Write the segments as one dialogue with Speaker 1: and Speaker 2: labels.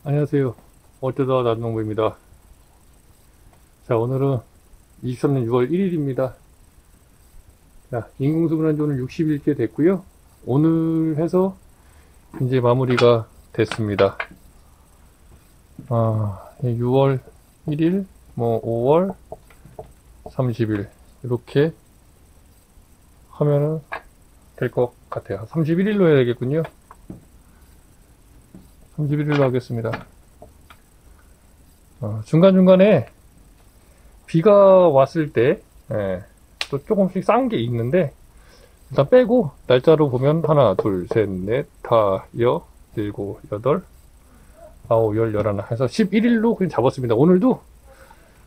Speaker 1: 안녕하세요. 어쩌다 남농부입니다. 자, 오늘은 23년 6월 1일입니다. 자, 인공수분한지 오늘 60일째 됐고요. 오늘 해서 이제 마무리가 됐습니다. 6월 1일, 5월 30일 이렇게 하면은 될 것 같아요. 31일로 해야 되겠군요. 31일로 하겠습니다. 중간중간에 비가 왔을 때, 또 조금씩 싼 게 있는데, 일단 빼고, 날짜로 보면, 하나, 둘, 셋, 넷, 다, 여, 일곱, 여덟, 아홉, 열, 열하나 해서 11일로 그냥 잡았습니다. 오늘도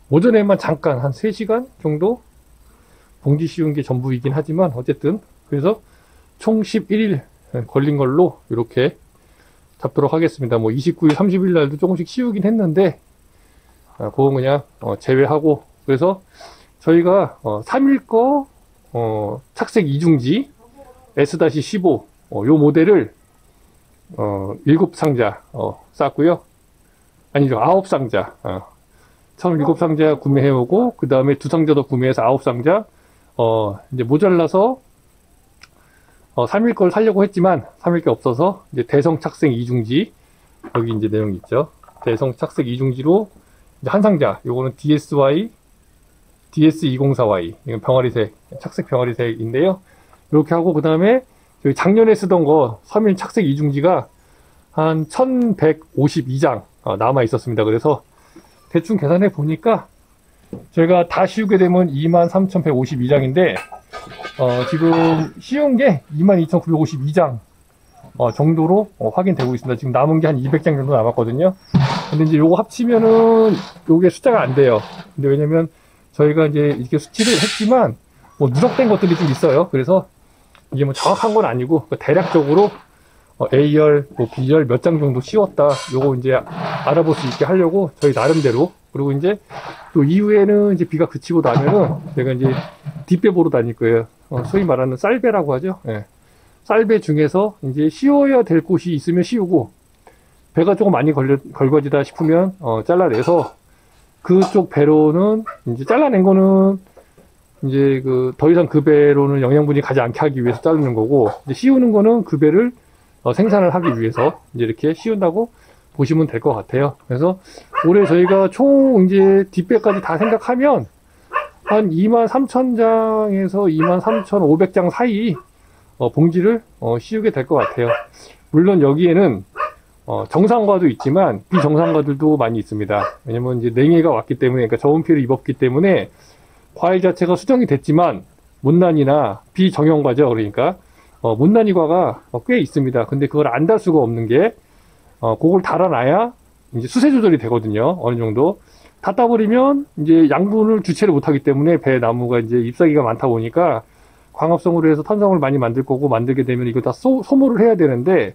Speaker 1: 오전에만 잠깐 한 3시간 정도 봉지 씌운 게 전부이긴 하지만, 어쨌든, 그래서 총 11일 걸린 걸로 이렇게 잡도록 하겠습니다. 29일, 30일 날도 조금씩 씌우긴 했는데, 그건 그냥 제외하고, 그래서 저희가 3일 거 착색 이중지 S-15 요 모델을 7상자 쌌고요. 아니죠, 9상자. 처음 7상자 구매해오고, 그 다음에 2상자 더 구매해서 9상자 이제 모자라서 3일 걸 사려고 했지만 3일 게 없어서 이제 대성 착색 이중지, 여기 이제 내용이 있죠. 대성 착색 이중지로 이제 한 상자, 요거는 DS204Y, 이건 병아리색, 착색 병아리색인데요. 이렇게 하고, 그 다음에 저희 작년에 쓰던 거 서민 착색 이중지가 한 1152장 남아 있었습니다. 그래서 대충 계산해 보니까 저희가 다 씌우게 되면 23,152장인데 지금 씌운 게 22,952장 정도로 확인되고 있습니다. 지금 남은 게 한 200장 정도 남았거든요. 근데 이제 요거 합치면은 요게 숫자가 안 돼요. 근데 왜냐면 저희가 이제 이렇게 수치를 했지만 누적된 것들이 좀 있어요. 그래서 이게 정확한 건 아니고 대략적으로 A열, B열 몇 장 정도 씌웠다. 요거 이제 알아볼 수 있게 하려고 저희 나름대로. 그리고 이제 또 이후에는 이제 비가 그치고 나면은 제가 이제 뒷배 보러 다닐 거예요. 소위 말하는 쌀배라고 하죠. 예. 쌀배 중에서 이제 씌워야 될 곳이 있으면 씌우고, 배가 조금 많이 걸거지다 싶으면 잘라내서 그쪽 배로는 이제 잘라낸 거는 이제 더 이상 그 배로는 영양분이 가지 않게 하기 위해서 자르는 거고, 이제 씌우는 거는 그 배를 생산을 하기 위해서 이제 이렇게 씌운다고 보시면 될 것 같아요. 그래서 올해 저희가 총 이제 뒷배까지 다 생각하면 한 23,000장에서 23,500장 사이 봉지를 씌우게 될 것 같아요. 물론 여기에는 정상과도 있지만 비정상과들도 많이 있습니다. 왜냐면 이제 냉해가 왔기 때문에, 그러니까 저온피를 입었기 때문에 과일 자체가 수정이 됐지만 못난이나 비정형과죠. 그러니까 못난이과가 꽤 있습니다. 근데 그걸 안 달 수가 없는 게 그걸 달아놔야 이제 수세 조절이 되거든요. 어느 정도 다 따버리면 이제 양분을 주체를 못하기 때문에 배 나무가 이제 잎사귀가 많다 보니까 광합성으로 해서 탄성을 많이 만들 거고, 만들게 되면 이거 다 소모를 해야 되는데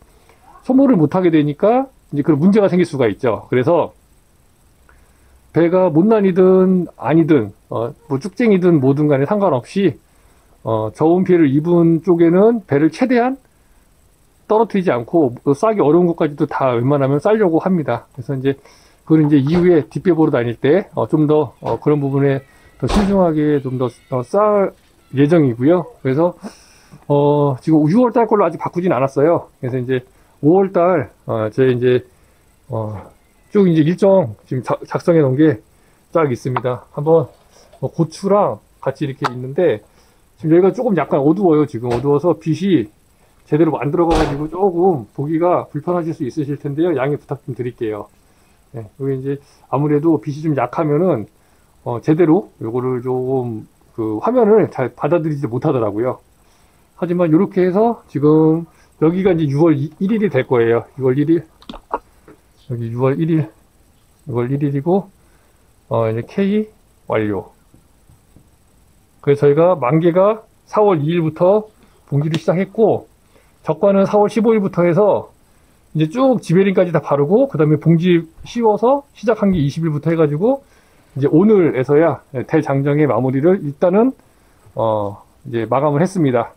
Speaker 1: 소모를 못하게 되니까 이제 그런 문제가 생길 수가 있죠. 그래서 배가 못난이든 아니든 쭉쟁이든 뭐든 간에 상관없이 저온 피해를 입은 쪽에는 배를 최대한 떨어뜨리지 않고 싸기 어려운 것까지도 다 웬만하면 싸려고 합니다. 그래서 이제 그건 이제 이후에 뒷배 보러 다닐 때 좀 더 그런 부분에 더 신중하게 좀 더 쌀 예정이고요. 그래서 지금 6월달 걸로 아직 바꾸진 않았어요. 그래서 이제 5월달 제 이제 쭉 이제 일정 지금 작성해 놓은 게 쫙 있습니다. 한번 고추랑 같이 이렇게 있는데, 지금 여기가 조금 약간 어두워요. 지금 어두워서 빛이 제대로 안 들어가가지고 조금 보기가 불편하실 수 있으실 텐데요. 양해 부탁 좀 드릴게요. 네, 여기 이제 아무래도 빛이 좀 약하면은 제대로 요거를 좀 화면을 잘 받아들이지 못하더라고요. 하지만 이렇게 해서 지금 여기가 이제 6월 1일이 될 거예요. 6월 1일, 여기 6월 1일, 6월 1일이고 이제 K 완료. 그래서 저희가 만개가 4월 2일부터 봉지를 시작했고, 적과는 4월 15일부터 해서 이제 쭉 지베린까지 다 바르고, 그 다음에 봉지 씌워서 시작한 게 20일부터 해가지고 이제 오늘에서야 대장정의 마무리를 일단은 이제 마감을 했습니다.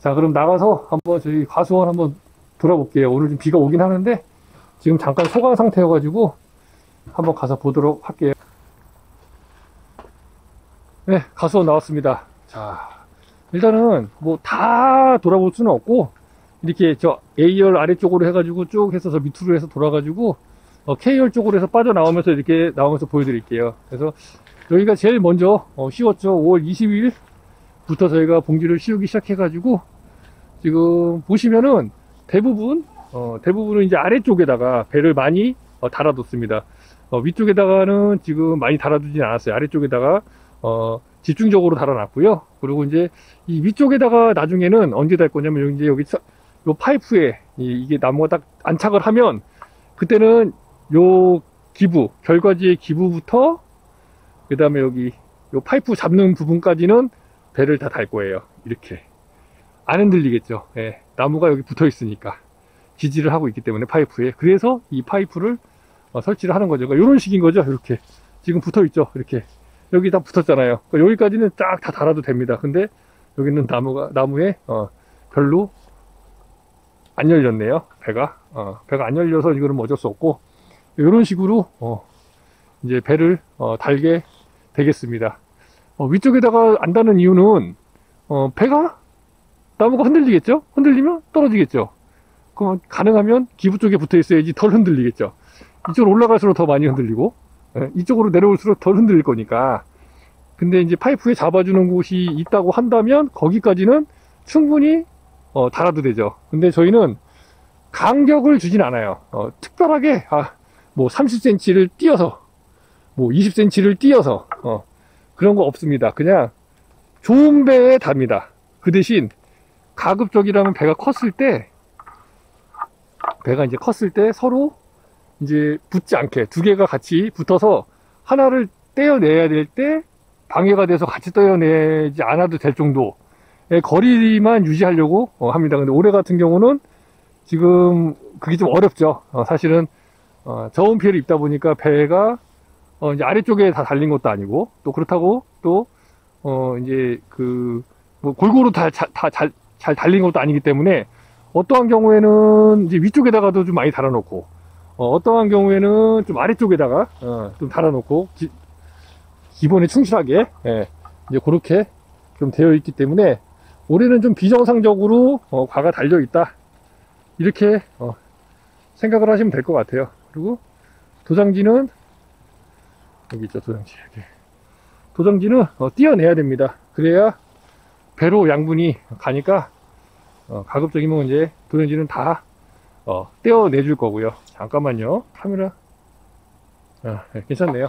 Speaker 1: 자, 그럼 나가서 한번 저희 과수원 한번 돌아볼게요. 오늘 좀 비가 오긴 하는데 지금 잠깐 소강 상태여가지고 한번 가서 보도록 할게요. 네, 가서 나왔습니다. 자, 일단은 뭐 다 돌아볼 수는 없고, 이렇게 저 A열 아래쪽으로 해가지고 쭉 해서 저 밑으로 해서 돌아가지고 K열 쪽으로 해서 빠져나오면서 이렇게 나오면서 보여드릴게요. 그래서 여기가 제일 먼저 씌웠죠. 5월 20일부터 저희가 봉지를 씌우기 시작해가지고 지금 보시면은 대부분은 이제 아래쪽에다가 배를 많이 달아뒀습니다. 위쪽에다가는 지금 많이 달아두진 않았어요. 아래쪽에다가 집중적으로 달아놨고요. 그리고 이제 이 위쪽에다가 나중에는 언제 달 거냐면 이제 여기 요 파이프에 이게 나무가 딱 안착을 하면 그때는 요 기부, 결과지의 기부부터 그 다음에 여기 요 파이프 잡는 부분까지는 배를 다 달 거예요. 이렇게 안 흔들리겠죠. 예, 나무가 여기 붙어 있으니까 지지를 하고 있기 때문에 파이프에. 그래서 이 파이프를 설치를 하는 거죠. 그러니까 이런 식인 거죠. 이렇게 지금 붙어 있죠. 이렇게 여기 다 붙었잖아요. 그러니까 여기까지는 쫙 다 달아도 됩니다. 근데 여기는 나무에 별로 안 열렸네요. 배가 안 열려서 이거는 어쩔 수 없고, 이런 식으로 이제 배를 달게 되겠습니다. 위쪽에다가 안 다는 이유는 배가 나무가 흔들리겠죠. 흔들리면 떨어지겠죠. 그럼 가능하면 기부 쪽에 붙어 있어야지 덜 흔들리겠죠. 이쪽으로 올라갈수록 더 많이 흔들리고, 이쪽으로 내려올수록 덜 흔들릴 거니까. 근데 이제 파이프에 잡아주는 곳이 있다고 한다면 거기까지는 충분히 달아도 되죠. 근데 저희는 간격을 주진 않아요. 특별하게 뭐 30cm를 띄어서 뭐 20cm를 띄어서 그런 거 없습니다. 그냥 좋은 배에 답니다. 그 대신 가급적이라면 배가 이제 컸을 때 서로 이제 붙지 않게 두 개가 같이 붙어서 하나를 떼어내야 될 때 방해가 돼서 같이 떼어내지 않아도 될 정도의 거리만 유지하려고 합니다. 근데 올해 같은 경우는 지금 그게 좀 어렵죠. 사실은 저온 피해를 입다 보니까 배가 이제 아래쪽에 다 달린 것도 아니고, 또 그렇다고 또 이제 뭐 골고루 잘 달린 것도 아니기 때문에 어떠한 경우에는 이제 위쪽에다가도 좀 많이 달아놓고, 어떠한 경우에는 좀 아래쪽에다가 좀 달아놓고 기본에 충실하게 이제 그렇게 좀 되어 있기 때문에 올해는 좀 비정상적으로 과가 달려 있다, 이렇게 생각을 하시면 될 것 같아요. 그리고 도장지는 여기 있죠. 도장지는 띄어내야 됩니다. 그래야 배로 양분이 가니까 가급적이면 이제 도장지는 다 떼어내 줄 거고요. 잠깐만요. 카메라 괜찮네요.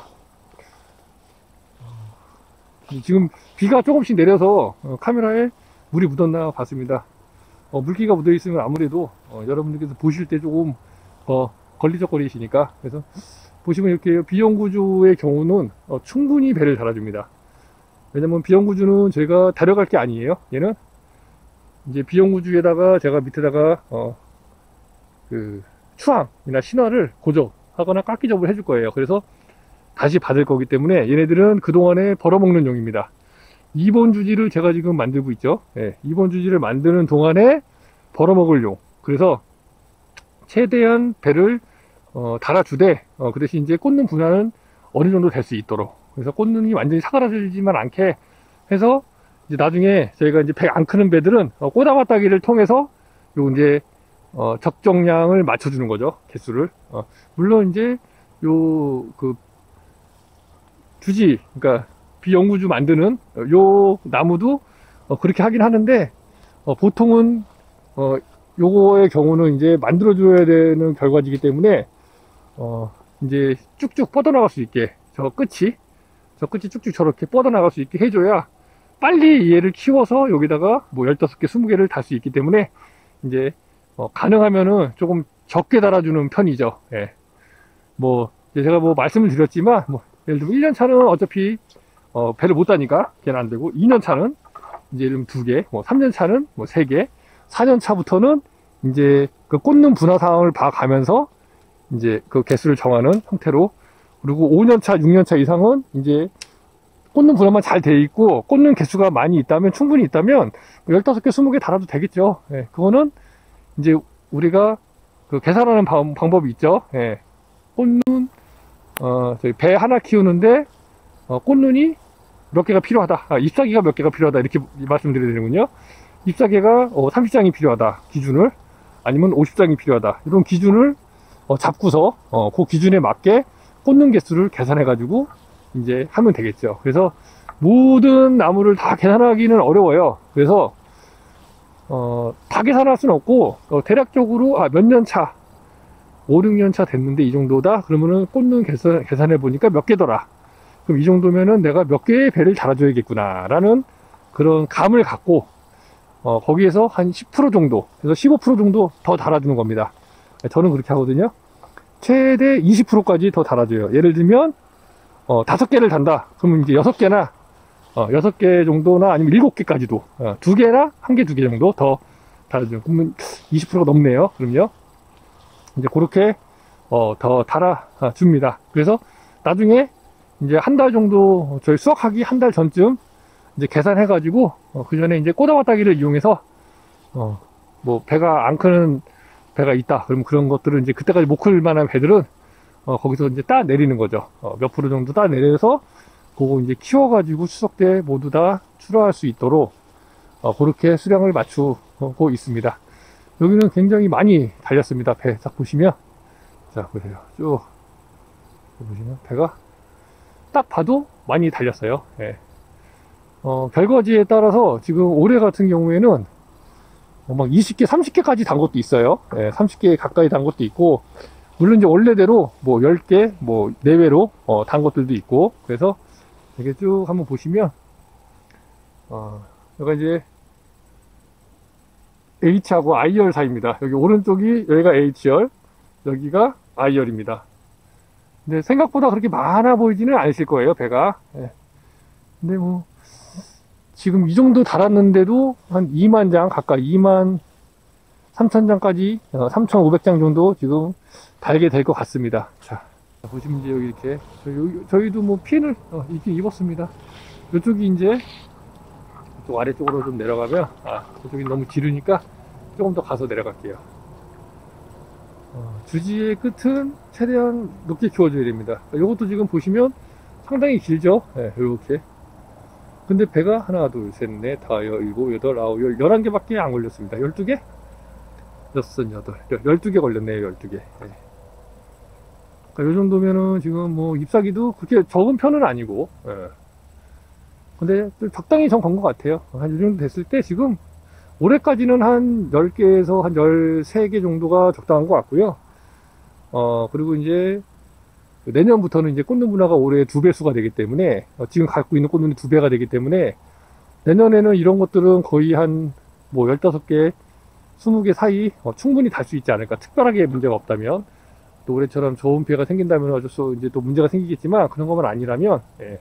Speaker 1: 지금 비가 조금씩 내려서 카메라에 물이 묻었나 봤습니다. 물기가 묻어 있으면 아무래도 여러분들께서 보실 때 조금 걸리적거리시니까, 그래서 보시면 이렇게 비용구주의 경우는 충분히 배를 달아줍니다. 왜냐면 비용구주는 저희가 데려갈 게 아니에요. 얘는 이제 비용구주에다가 제가 밑에다가 추앙이나 신화를 고정하거나 깎기접을 해줄 거예요. 그래서 다시 받을 거기 때문에 얘네들은 그동안에 벌어먹는 용입니다. 2번 주지를 제가 지금 만들고 있죠. 2번 주지를 만드는 동안에 벌어먹을 용. 그래서 최대한 배를 달아주되 그 대신 이제 꽂는 분야는 어느 정도 될 수 있도록, 그래서 꽂는이 완전히 사그라들지만 않게 해서 이제 나중에 저희가 이제 배 안 크는 배들은 꼬다봤다기를 통해서 요 이제 적정량을 맞춰주는 거죠. 개수를. 물론 이제 주지, 그러니까 비영구주 만드는 요 나무도 그렇게 하긴 하는데, 보통은 요거의 경우는 이제 만들어줘야 되는 결과지기 때문에 이제 쭉쭉 뻗어나갈 수 있게 저 끝이 쭉쭉 저렇게 뻗어나갈 수 있게 해줘야 빨리 얘를 키워서 여기다가 뭐 15개, 20개를 달 수 있기 때문에 이제 가능하면은 조금 적게 달아주는 편이죠. 뭐 제가 뭐 말씀을 드렸지만, 뭐 예를 들면 1년 차는 어차피 배를 못 다니까 걔는 안 되고, 2년 차는 이제 예를 들면 2개, 뭐 3년 차는 뭐 3개, 4년 차부터는 이제 그 꽂는 분화 상황을 봐가면서 이제 그 개수를 정하는 형태로, 그리고 5년 차, 6년 차 이상은 이제 꽂는 분화만 잘 돼 있고 꽂는 개수가 많이 있다면, 충분히 있다면 15개, 20개 달아도 되겠죠. 그거는 이제 우리가 그 계산하는 방법이 있죠. 예. 꽃눈, 저희 배 하나 키우는데, 꽃눈이 몇 개가 필요하다. 잎사귀가 몇 개가 필요하다. 이렇게 말씀드려야 되는군요. 잎사귀가 30장이 필요하다. 기준을. 아니면 50장이 필요하다. 이런 기준을 잡고서, 그 기준에 맞게 꽂는 개수를 계산해가지고, 이제 하면 되겠죠. 그래서 모든 나무를 다 계산하기는 어려워요. 그래서, 다 계산할 수는 없고, 대략적으로, 몇 년 차, 5, 6년 차 됐는데 이 정도다? 그러면은 꽂는 계산해 보니까 몇 개더라. 그럼 이 정도면은 내가 몇 개의 배를 달아줘야겠구나. 라는 그런 감을 갖고, 거기에서 한 10% 정도, 그래서 15% 정도 더 달아주는 겁니다. 저는 그렇게 하거든요. 최대 20%까지 더 달아줘요. 예를 들면, 5개를 단다. 그러면 이제 6개나, 6개 정도나 아니면 7개까지도, 2개나 1개, 2개 정도 더 달아줘요. 그러면 20%가 넘네요. 그럼요. 이제 그렇게, 더 달아줍니다. 그래서 나중에 이제 한 달 정도, 저희 수확하기 한 달 전쯤 이제 계산해가지고, 그 전에 이제 꼬다마따기를 이용해서, 뭐 배가 안 크는 배가 있다. 그럼 그런 것들은 이제 그때까지 못 클 만한 배들은 거기서 이제 따 내리는 거죠. 몇 프로 정도 따 내려서 그거 이제 키워가지고 추석 때 모두 다 출하할 수 있도록 그렇게 수량을 맞추고 있습니다. 여기는 굉장히 많이 달렸습니다. 배 딱 보시면, 자 보세요. 쭉 보시면 배가 딱 봐도 많이 달렸어요. 예. 결과지에 따라서 지금 올해 같은 경우에는 막 20개, 30개까지 단 것도 있어요. 예, 30개 가까이 단 것도 있고, 물론 이제 원래대로 뭐 10개, 뭐 내외로 단 것들도 있고, 그래서 이렇게 쭉 한번 보시면, 여기가 이제 H하고 I열 사이입니다. 여기 오른쪽이, 여기가 H열, 여기가 I열입니다. 근데 생각보다 그렇게 많아 보이지는 않으실 거예요, 배가. 예. 근데 뭐, 지금 이 정도 달았는데도 한 2만 장 가까이, 2만 3천 장까지, 3,500장 정도 지금 달게 될 것 같습니다. 자, 보시면 이제 여기 이렇게, 저희도 뭐 핀을 이렇게 입었습니다. 이쪽이 이제, 이쪽 아래쪽으로 좀 내려가면, 저쪽이 너무 지르니까 조금 더 가서 내려갈게요. 주지의 끝은 최대한 높게 키워줘야 됩니다. 이것도 지금 보시면 상당히 길죠? 네, 이렇게. 근데 배가 하나, 둘, 셋, 넷, 다, 일곱, 여덟, 아홉, 11개밖에 안 걸렸습니다. 12개? 6, 8, 12개 걸렸네요, 12개. 네. 그러니까 이 정도면은 지금 뭐 잎사귀도 그렇게 적은 편은 아니고, 예. 근데 적당히 전 건 것 같아요. 한 이 정도 됐을 때 지금 올해까지는 한 10개에서 한 13개 정도가 적당한 것 같고요. 그리고 이제 내년부터는 이제 꽃눈 분화가 올해 2배수가 되기 때문에, 지금 갖고 있는 꽃눈이 2배가 되기 때문에, 내년에는 이런 것들은 거의 한 뭐 15개, 20개 사이 충분히 달 수 있지 않을까. 특별하게 문제가 없다면. 또 올해처럼 좋은 피해가 생긴다면 어쩔 수, 이제 또 문제가 생기겠지만, 그런 것만 아니라면, 예.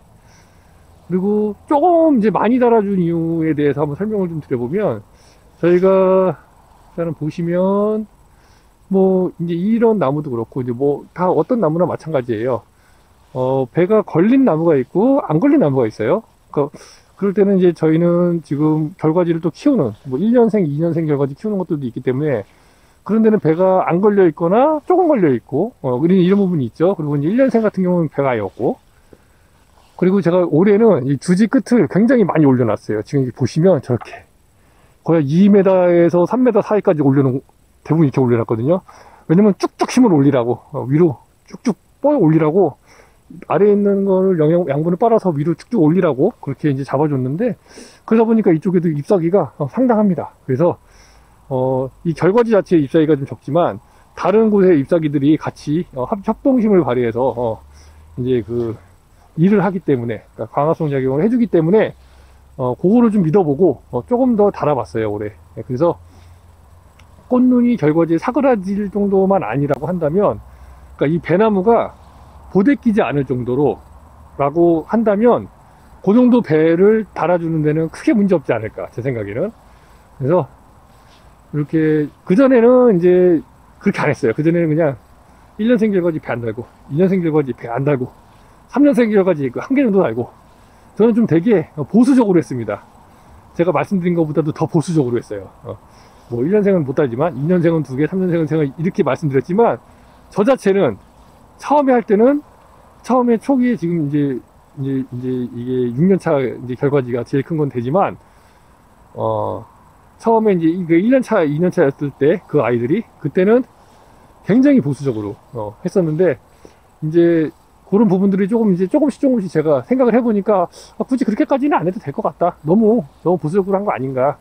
Speaker 1: 그리고 조금 이제 많이 달아준 이유에 대해서 한번 설명을 좀 드려보면, 저희가, 일단은 보시면, 뭐, 이제 이런 나무도 그렇고, 이제 뭐, 다 어떤 나무나 마찬가지예요. 배가 걸린 나무가 있고, 안 걸린 나무가 있어요. 그럴 때는 이제 저희는 지금 결과지를 또 키우는, 뭐 1년생, 2년생 결과지 키우는 것들도 있기 때문에, 그런 데는 배가 안 걸려 있거나 조금 걸려 있고, 이런 부분이 있죠. 그리고 이제 1년생 같은 경우는 배가 아예 없고, 그리고 제가 올해는 이 주지 끝을 굉장히 많이 올려놨어요. 지금 보시면 저렇게 거의 2m에서 3m 사이까지 올려놓은, 대부분 이렇게 올려놨거든요. 왜냐면 쭉쭉 힘을 올리라고, 위로 쭉쭉 뻗어 올리라고, 아래에 있는 거를 양분을 빨아서 위로 쭉쭉 올리라고 그렇게 이제 잡아줬는데, 그러다 보니까 이쪽에도 잎사귀가 상당합니다. 그래서 이 결과지 자체의 잎사귀가 좀 적지만 다른 곳의 잎사귀들이 같이 협동심을 발휘해서 이제 그 일을 하기 때문에, 그러니까 광합성 작용을 해주기 때문에 그거를 좀 믿어보고 조금 더 달아봤어요, 올해. 그래서 꽃눈이 결과지에 사그라질 정도만 아니라고 한다면, 그러니까 이 배나무가 보대 끼지 않을 정도로 라고 한다면 그 정도 배를 달아주는 데는 크게 문제 없지 않을까, 제 생각에는. 그래서 이렇게 그전에는 이제 그렇게 안 했어요. 그전에는 그냥 1년생 결과지 배 안 달고, 2년생 결과지 배 안 달고, 3년생 결과지 한 개 정도 달고, 저는 좀 되게 보수적으로 했습니다. 제가 말씀드린 것보다도 더 보수적으로 했어요. 뭐 1년생은 못 달지만 2년생은 2개, 3년생은 이렇게 말씀드렸지만 저 자체는 처음에 할 때는 처음에 초기에 지금 이제 이게 6년차 이제 결과지가 제일 큰 건 되지만 처음에 이제 이게 1년차, 2년차였을 때 그 아이들이 그때는 굉장히 보수적으로 했었는데 이제 그런 부분들이 조금씩 제가 생각을 해보니까 굳이 그렇게까지는 안 해도 될 것 같다. 너무 보수적으로 한 거 아닌가.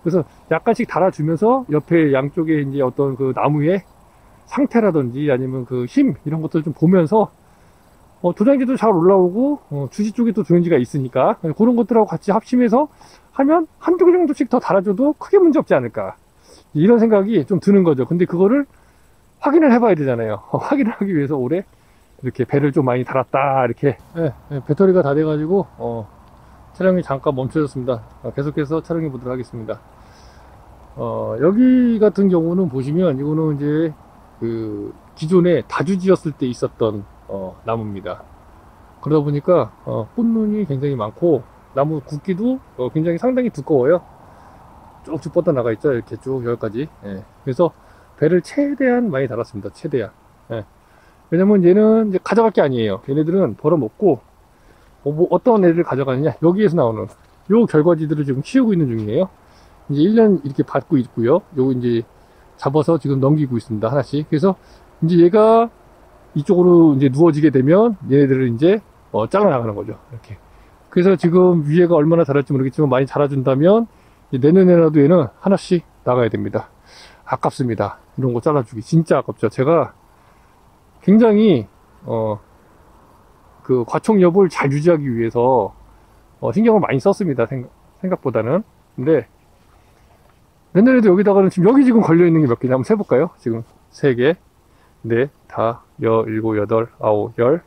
Speaker 1: 그래서 약간씩 달아주면서 옆에 양쪽에 이제 어떤 그 나무의 상태라든지 아니면 그 힘 이런 것들 좀 보면서 도장지도 잘 올라오고 주지 쪽에 또 조연지가 있으니까 그런 것들하고 같이 합심해서 하면 한두 개 정도씩 더 달아줘도 크게 문제 없지 않을까 이런 생각이 좀 드는 거죠. 근데 그거를 확인을 해봐야 되잖아요. 확인을 하기 위해서 올해 이렇게 배를 좀 많이 달았다 이렇게. 배터리가 다 돼가지고 촬영이 잠깐 멈춰졌습니다. 계속해서 촬영해 보도록 하겠습니다. 여기 같은 경우는 보시면 이거는 이제 그 기존에 다주지었을 때 있었던 나무입니다. 그러다 보니까 꽃눈이 굉장히 많고 나무 굵기도 굉장히 상당히 두꺼워요. 쭉쭉 뻗어 나가 있죠. 이렇게 쭉 여기까지. 그래서 배를 최대한 많이 달았습니다. 최대한. 왜냐면 얘는 이제 가져갈 게 아니에요. 얘네들은 벌어먹고 뭐 어떤 애를 가져가느냐, 여기에서 나오는 요 결과지들을 지금 키우고 있는 중이에요. 이제 1년 이렇게 받고 있고요. 요거 이제 잡아서 지금 넘기고 있습니다. 하나씩. 그래서 이제 얘가 이쪽으로 이제 누워지게 되면 얘네들을 이제 잘라 나가는 거죠. 이렇게. 그래서 지금 위에가 얼마나 자랄지 모르겠지만 많이 자라준다면 내년에라도 얘는 하나씩 나가야 됩니다. 아깝습니다. 이런 거 잘라주기 진짜 아깝죠. 제가 굉장히 그 과총엽을 잘 유지하기 위해서 신경을 많이 썼습니다. 생각보다는. 근데 내년에도 여기다가는 지금 여기 지금 걸려 있는 게 몇 개냐 한번 세볼까요? 지금 3개, 4, 5, 6, 7, 8, 9, 10,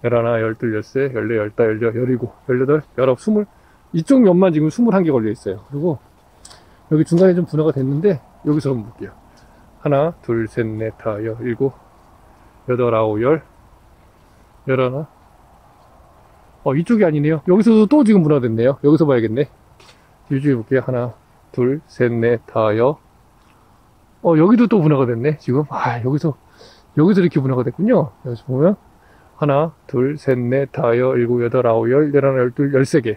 Speaker 1: 11, 12, 13, 14, 15, 16, 17, 18, 19, 20. 이쪽 면만 지금 21개 걸려 있어요. 그리고 여기 중간에 좀 분화가 됐는데 여기서 한번 볼게요. 하나, 둘, 셋, 넷, 다, 7, 8, 9, 10, 11. 이쪽이 아니네요. 여기서도 또 지금 분화됐네요. 여기서 봐야겠네. 유지해 볼게요. 하나, 둘, 셋, 넷, 다, 여기도 또 분화가 됐네. 지금. 여기서 이렇게 분화가 됐군요. 여기서 보면 하나, 둘, 셋, 넷, 다, 7, 8, 9, 10, 11, 12, 13개.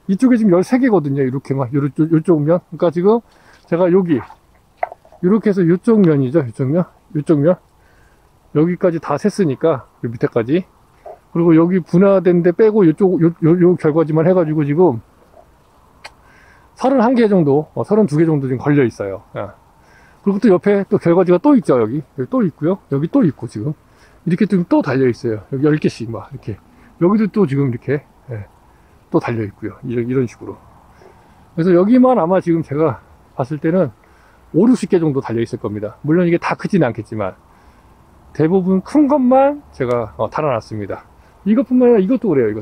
Speaker 1: 이쪽에 지금 13개거든요. 이렇게만. 요쪽 면. 그러니까 지금 제가 여기 이렇게 해서 요쪽 면이죠. 요쪽 면. 여기까지 다 셌으니까 요 밑에까지. 그리고 여기 분화된 데 빼고 요 결과지만 해가지고 지금 31개 정도, 32개 정도 지금 걸려 있어요. 그리고 또 옆에 또 결과지가 또 있죠. 여기 또 있고요. 여기 또 있고 지금 이렇게 또 달려 있어요. 여기 10개씩 막 이렇게. 여기도 또 지금 이렇게 또 달려 있고요. 이런 식으로. 그래서 여기만 아마 지금 제가 봤을 때는 5, 60개 정도 달려 있을 겁니다. 물론 이게 다 크지는 않겠지만 대부분 큰 것만 제가 달아놨습니다. 이것뿐만 아니라 이것도 그래요.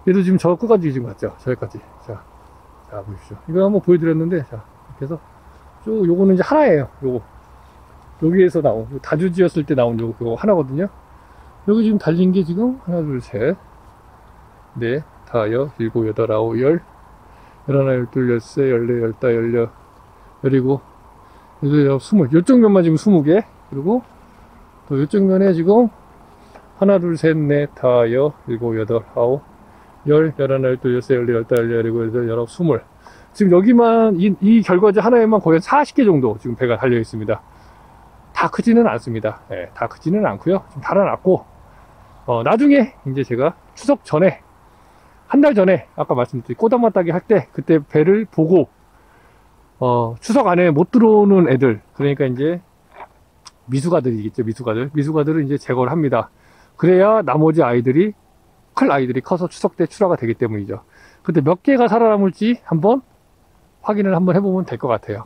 Speaker 1: 얘도 지금 저 끝까지 지금 갔죠. 저기까지. 자 보십시오. 이거 한번 보여드렸는데, 자 이렇게 해서 쭉 요거는 이제 하나예요. 여기에서 나온 다주지었을 때 나온 요거 하나거든요. 여기 지금 달린 게 지금 하나, 둘, 셋, 넷, 다, 7, 8, 9, 10, 11, 12, 13, 14, 15, 17, 20. 요쪽 면만 지금 20개. 그리고 또 요쪽 면에 지금 하나, 둘, 셋, 넷, 다, 7, 8, 9, 10, 11, 12, 13, 14, 15, 16, 19, 20. 지금 여기만 이 결과지 하나에만 거의 40개 정도 지금 배가 달려 있습니다. 다 크지는 않습니다. 다 크지는 않고요. 좀 달아놨고 나중에 이제 제가 추석 전에 한 달 전에 아까 말씀드린 꼬담마 따기 할 때 그때 배를 보고 추석 안에 못 들어오는 애들, 그러니까 이제 미숙아들이겠죠. 미숙아들은 이제 제거를 합니다. 그래야 나머지 아이들이 클 아이들이 커서 추석 때 출하가 되기 때문이죠. 근데 몇 개가 살아남을지 한번 확인을 한번 해보면 될 것 같아요.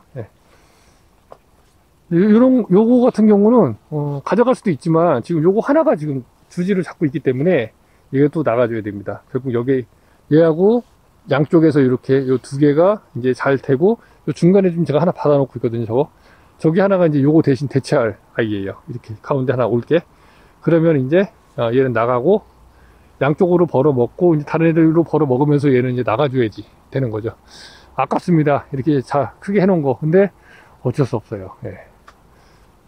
Speaker 1: 요거 같은 경우는 가져갈 수도 있지만 지금 요거 하나가 지금 주지를 잡고 있기 때문에 이것도 나가줘야 됩니다. 결국 여기 얘하고 양쪽에서 이렇게 요 2개가 이제 잘 되고 요 중간에 좀 제가 하나 받아놓고 있거든요. 저기 하나가 이제 요거 대신 대체할 아이예요. 이렇게 가운데 하나 올게. 그러면 이제 얘는 나가고 양쪽으로 벌어 먹고 이제 다른 애들로 벌어 먹으면서 얘는 이제 나가줘야지 되는 거죠. 아깝습니다. 이렇게 크게 해놓은 거. 근데 어쩔 수 없어요. 예.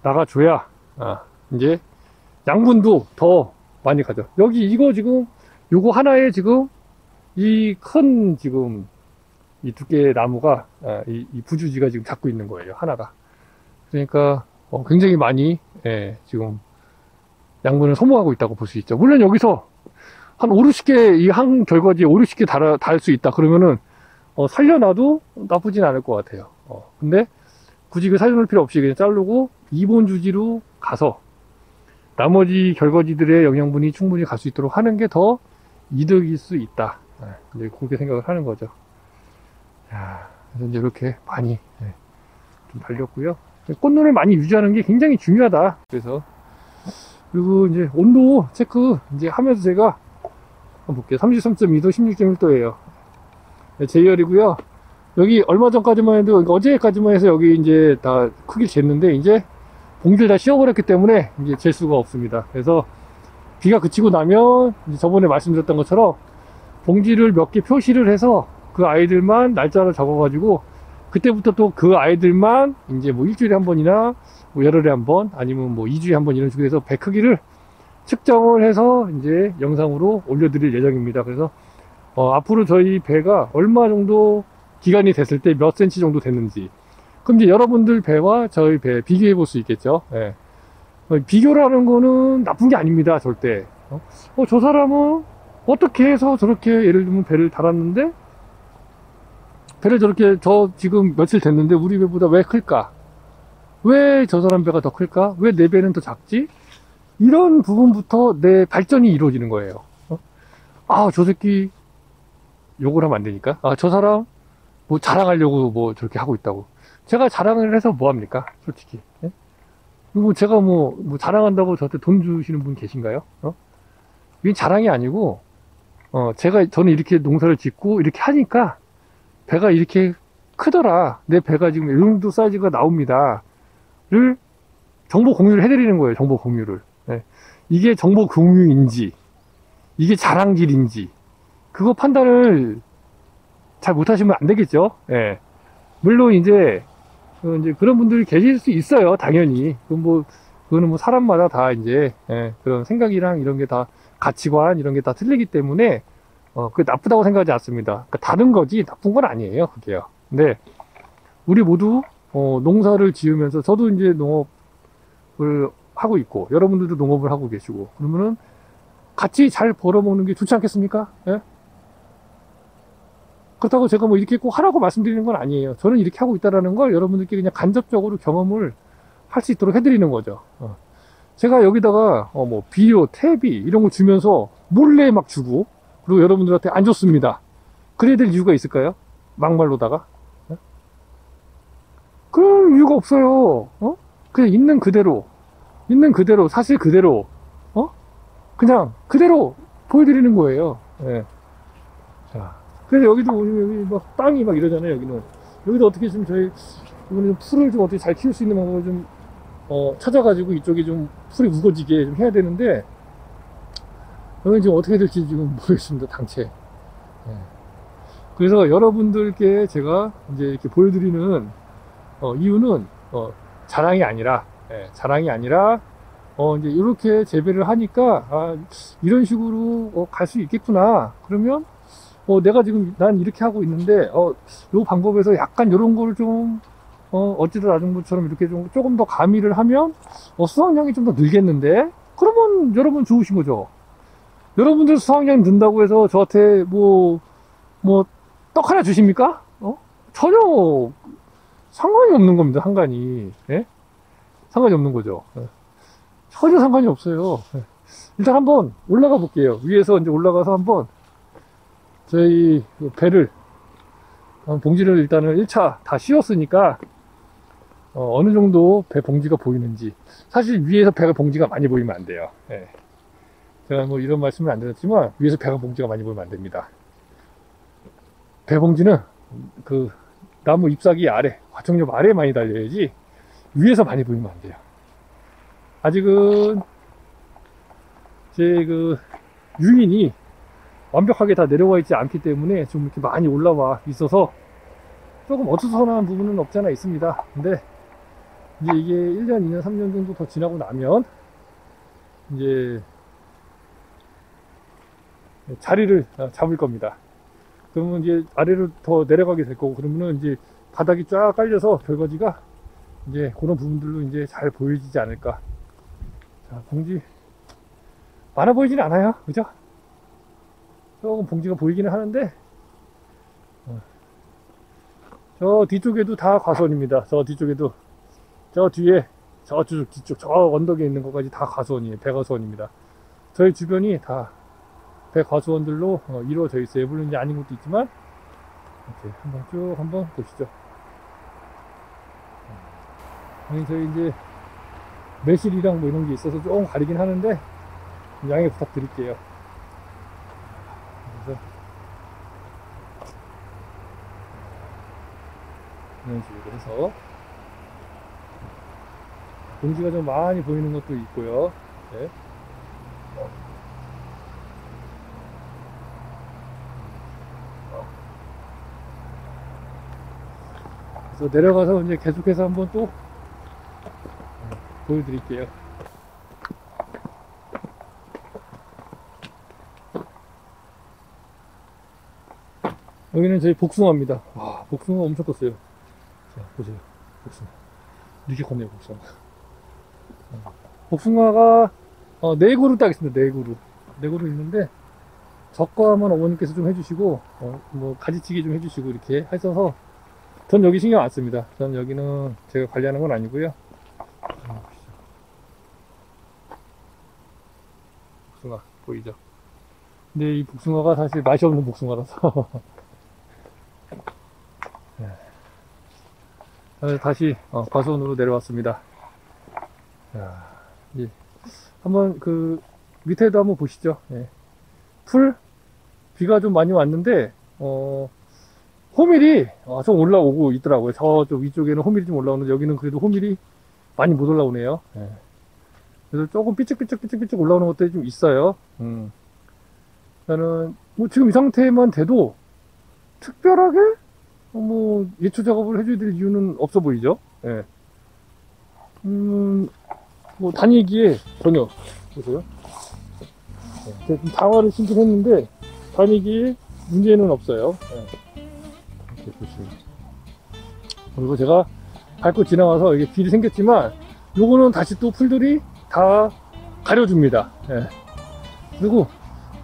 Speaker 1: 나가줘야 이제 양분도 더 많이 가죠. 여기 이거 지금 요거 하나에 지금 이 큰 지금 이 두께의 나무가 이 부주지가 지금 잡고 있는 거예요. 하나가. 그러니까 굉장히 많이 지금 양분을 소모하고 있다고 볼 수 있죠. 물론 여기서 한 5, 60개 이 한 결과지에 5, 60개 달 수 있다 그러면은 살려놔도 나쁘진 않을 것 같아요. 근데 굳이 그 살려놓을 필요 없이 그냥 자르고 2번 주지로 가서 나머지 결과지들의 영양분이 충분히 갈 수 있도록 하는 게 더 이득일 수 있다. 이제 그렇게 생각을 하는 거죠. 그래서 이제 이렇게 많이 좀 달렸고요. 꽃눈을 많이 유지하는 게 굉장히 중요하다. 그래서 그리고 이제 온도 체크 이제 하면서 제가 한번 볼게요. 33.2도, 16.1도예요. 제이열이고요. 여기 얼마 전까지만 해도 어제까지만 해서 여기 이제 다 크기를 쟀는데 이제 봉지를 다 씌워버렸기 때문에 이제 잴 수가 없습니다. 그래서 비가 그치고 나면 이제 저번에 말씀드렸던 것처럼 봉지를 몇 개 표시를 해서 그 아이들만 날짜를 적어가지고 그때부터 또 그 아이들만 이제 뭐 일주일에 한 번이나 뭐 열흘에 한 번 아니면 뭐 2주에 한 번 이런 식으로 해서 배 크기를 측정을 해서 이제 영상으로 올려드릴 예정입니다. 그래서 앞으로 저희 배가 얼마 정도 기간이 됐을 때 몇 cm 정도 됐는지 그럼 이제 여러분들 배와 저희 배 비교해 볼 수 있겠죠. 예. 비교를 하는 거는 나쁜 게 아닙니다. 절대. 저 사람은 어떻게 해서 저렇게 예를 들면 배를 달았는데 배를 저렇게 지금 며칠 됐는데 우리 배보다 왜 클까? 왜 저 사람 배가 더 클까? 왜 내 배는 더 작지? 이런 부분부터 내 발전이 이루어지는 거예요. 저 새끼 욕을 하면 안 되니까. 저 사람 뭐 자랑하려고 뭐 저렇게 하고 있다고. 제가 자랑을 해서 뭐 합니까? 솔직히. 예? 그리고 제가 뭐 자랑한다고 저한테 돈 주시는 분 계신가요? 이게 자랑이 아니고, 저는 이렇게 농사를 짓고 이렇게 하니까 배가 이렇게 크더라. 내 배가 지금 이 정도 사이즈가 나옵니다. 를 정보 공유를 해드리는 거예요. 정보 공유를. 예. 이게 정보 공유인지, 이게 자랑질인지, 그거 판단을 잘 못하시면 안 되겠죠. 예. 물론 이제 그런 분들이 계실 수 있어요. 당연히. 그거는 뭐 사람마다 다 이제, 그런 생각이랑 이런 게 다 가치관 이런 게 다 틀리기 때문에, 그게 나쁘다고 생각하지 않습니다. 그러니까 다른 거지 나쁜 건 아니에요. 그게요. 근데 우리 모두, 농사를 지으면서 저도 이제 농업을 하고 있고, 여러분들도 농업을 하고 계시고, 그러면은 같이 잘 벌어먹는 게 좋지 않겠습니까? 예? 그렇다고 제가 뭐 이렇게 꼭 하라고 말씀드리는 건 아니에요. 저는 이렇게 하고 있다라는 걸 여러분들께 그냥 간접적으로 경험을 할 수 있도록 해드리는 거죠. 제가 여기다가 뭐 비료, 퇴비 이런 거 주면서 몰래 막 주고 그리고 여러분들한테 안 줬습니다. 그래야 될 이유가 있을까요? 막말로다가? 그런 이유가 없어요. 그냥 있는 그대로 사실 그대로 그냥 그대로 보여드리는 거예요. 예. 자. 그래서 여기도 여기 막 땅이 막 이러잖아요. 여기도 어떻게 좀 이번에 좀 풀을 좀 어떻게 잘 키울 수 있는 방법을 좀 찾아가지고 이쪽이 좀 풀이 우거지게 좀 해야 되는데 여기 지금 어떻게 될지 지금 모르겠습니다. 당최. 예. 그래서 여러분들께 제가 이제 이렇게 보여드리는 이유는 자랑이 아니라 이제 이렇게 재배를 하니까 이런 식으로 갈 수 있겠구나. 그러면 내가 지금 난 이렇게 하고 있는데 요 방법에서 약간 요런 거를 좀 어찌다 나중부처럼 이렇게 좀 조금 더 가미를 하면 수확량이 좀 더 늘겠는데 그러면 여러분 좋으신 거죠. 여러분들 수확량이 는다고 해서 저한테 뭐 떡 하나 주십니까? 전혀 상관이 없는 겁니다. 상관이. 예? 상관이 없는 거죠. 예. 전혀 상관이 없어요. 예. 일단 한번 올라가 볼게요. 위에서 이제 올라가서 한번 저희 배를 봉지를 일단은 1차 다 씌웠으니까 어느 정도 배 봉지가 보이는지. 사실 위에서 배가 봉지가 많이 보이면 안 돼요. 예. 제가 뭐 이런 말씀을 안 드렸지만 위에서 배가 봉지가 많이 보이면 안 됩니다. 배 봉지는 그 나무 잎사귀 아래, 화청엽 아래에 많이 달려야지 위에서 많이 보이면 안 돼요. 아직은 제 그 유인이 완벽하게 다 내려와 있지 않기 때문에 좀 이렇게 많이 올라와 있어서 조금 어수선한 부분은 없지 않아 있습니다. 근데 이제 이게 1년, 2년, 3년 정도 더 지나고 나면 이제 자리를 잡을 겁니다. 그러면 이제 아래로 더 내려가게 될 거고, 그러면은 이제 바닥이 쫙 깔려서 결과지가 이제 그런 부분들로 이제 잘 보여지지 않을까. 자, 봉지 많아 보이진 않아요, 그죠? 조금 봉지가 보이기는 하는데, 저 뒤쪽에도 다 과수원입니다. 저 뒤쪽에도, 저 뒤에, 저쪽 뒤쪽, 저 언덕에 있는 것까지 다 과수원이에요. 배과수원입니다. 저희 주변이 다 배과수원들로 이루어져 있어요. 물론 이제 아닌 것도 있지만, 이렇게 한번 쭉 한번 보시죠. 저희 이제 매실이랑 뭐 이런 게 있어서 조금 가리긴 하는데, 양해 부탁드릴게요. 그래서 이런 식으로 해서 봉지가 좀 많이 보이는 것도 있고요. 네. 그래서 내려가서 이제 계속해서 한번 또 보여드릴게요. 여기는 저희 복숭아입니다. 와, 복숭아 엄청 컸어요. 자, 보세요. 복숭아. 이렇게 컸네요, 복숭아. 복숭아가, 4그루 딱 있습니다. 4그루. 4그루 있는데, 적과만 어머님께서 좀 해주시고, 뭐, 가지치기 좀 해주시고, 이렇게 하셔서, 전 여기 신경 안 씁니다. 전 여기는 제가 관리하는 건 아니고요. 복숭아, 보이죠? 근데 이 복숭아가 사실 맛이 없는 복숭아라서. 다시 과수원으로 내려왔습니다. 자, 한번 그 밑에도 한번 보시죠. 예. 풀 비가 좀 많이 왔는데 호밀이 좀 올라오고 있더라고요. 저쪽 위쪽에는 호밀이 좀 올라오는데 여기는 그래도 호밀이 많이 못 올라오네요. 예. 그래서 조금 삐쭉삐쭉 올라오는 것들이 좀 있어요. 저는 뭐 지금 이 상태만 돼도 특별하게 뭐 예초 작업을 해줘야 될 이유는 없어 보이죠. 예. 뭐 다니기에 전혀 보세요. 예. 좀 장화를 신긴 했는데 다니기에 문제는 없어요. 예. 이렇게 보시면. 그리고 제가 밟고 지나와서 이게 길이 생겼지만 요거는 다시 또 풀들이 다 가려줍니다. 예. 그리고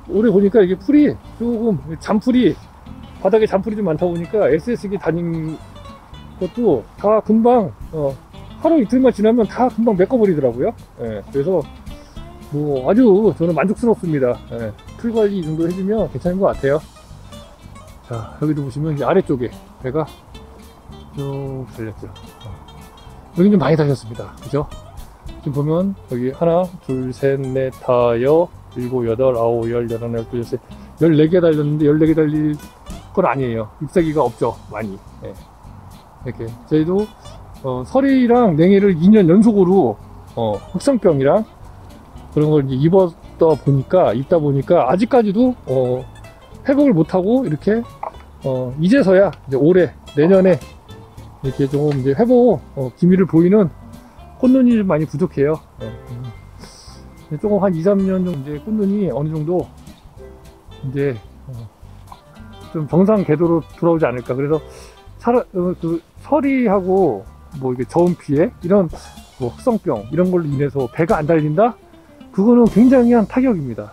Speaker 1: 올해 보니까 이게 풀이 조금 잔풀이 바닥에 잔풀이 좀 많다 보니까 SS기 다닌 것도 다 금방 하루 이틀만 지나면 다 금방 메꿔버리더라고요. 예, 그래서 뭐 아주 저는 만족스럽습니다. 예, 풀 관리 이 정도 해주면 괜찮은 것 같아요. 자, 여기도 보시면 이제 아래쪽에 배가 쭉 달렸죠. 여기 좀 많이 달렸습니다. 그죠? 지금 보면 여기 하나, 둘, 셋, 넷, 다여, 일곱, 여덟, 아홉, 열, 열하나, 열둘, 열셋, 14개 달렸는데 14개 달릴 건 아니에요. 잎사귀가 없죠. 많이. 예. 이렇게 저희도 서리랑 냉해를 2년 연속으로 흑성병이랑 그런 걸 이제 입다 보니까 아직까지도 회복을 못하고 이렇게 이제서야 이제 올해 내년에 이렇게 조금 이제 회복 기미를 보이는 꽃눈이 좀 많이 부족해요. 예. 조금 한 2, 3년 정도 이제 꽃눈이 어느 정도 이제 좀 정상 궤도로 돌아오지 않을까. 그래서 그 서리하고 뭐 이게 저온 피해 이런 뭐 흑성병 이런 걸로 인해서 배가 안 달린다? 그거는 굉장히 한 타격입니다.